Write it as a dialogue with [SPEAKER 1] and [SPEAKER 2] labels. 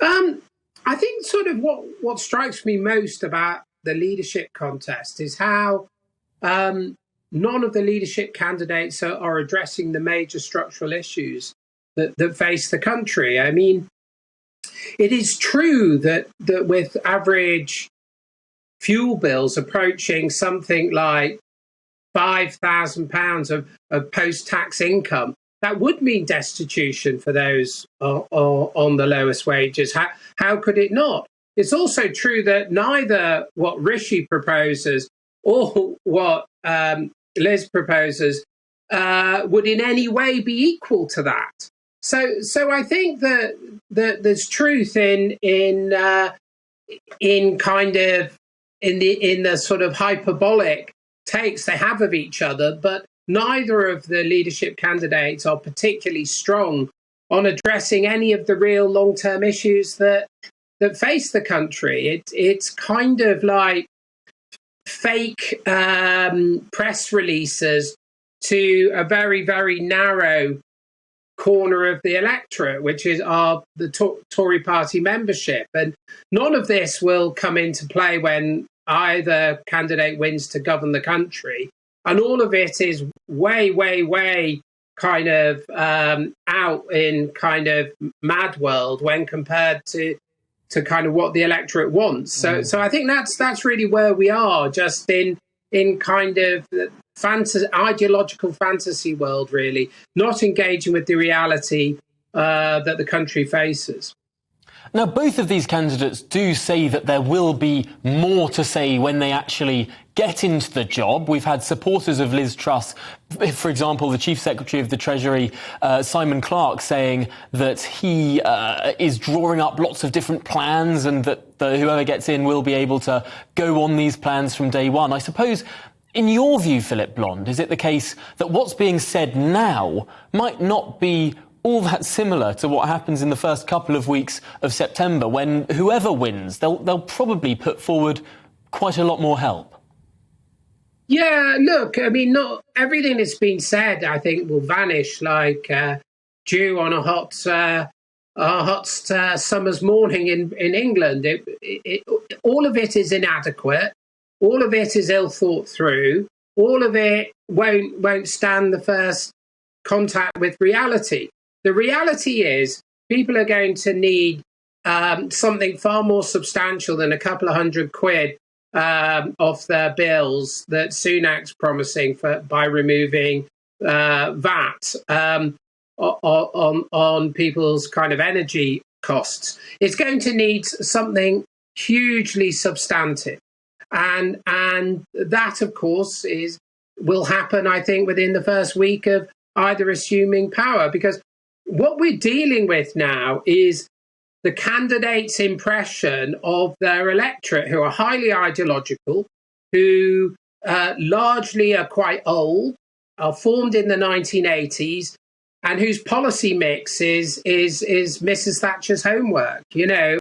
[SPEAKER 1] I think sort of what strikes me most about the leadership contest is how none of the leadership candidates are addressing the major structural issues that face the country. I mean, it is true that with average fuel bills approaching something like £5,000 of post-tax income, that would mean destitution for those on the lowest wages. How could it not? It's also true that neither what Rishi proposes or what Liz proposes would in any way be equal to that. So I think that there's truth in the sort of hyperbolic takes they have of each other, but neither of the leadership candidates are particularly strong on addressing any of the real long-term issues that face the country. It's kind of like fake press releases to a very, very narrow corner of the electorate, which is the Tory party membership. And none of this will come into play when either candidate wins to govern the country. And all of it is way, way, way kind of out in kind of mad world when compared to kind of what the electorate wants. So I think that's really where we are, just in kind of ideological fantasy world, really, not engaging with the reality that the country faces.
[SPEAKER 2] Now, both of these candidates do say that there will be more to say when they actually get into the job. We've had supporters of Liz Truss, for example, the Chief Secretary of the Treasury, Simon Clarke, saying that he is drawing up lots of different plans and that whoever gets in will be able to go on these plans from day one. I suppose, in your view, Phillip Blond, is it the case that what's being said now might not be all that similar to what happens in the first couple of weeks of September, when whoever wins, they'll probably put forward quite a lot more help?
[SPEAKER 1] Yeah, look, I mean, not everything that's been said, I think, will vanish like dew on a hot summer's morning in England. All of it is inadequate. All of it is ill thought through. All of it won't stand the first contact with reality. The reality is people are going to need something far more substantial than a couple of £100 off their bills that Sunak's promising by removing VAT on people's kind of energy costs. It's going to need something hugely substantive. And that, of course, will happen, I think, within the first week of either assuming power, because what we're dealing with now is the candidate's impression of their electorate, who are highly ideological, who largely are quite old, are formed in the 1980s, and whose policy mix is Mrs. Thatcher's homework. You know,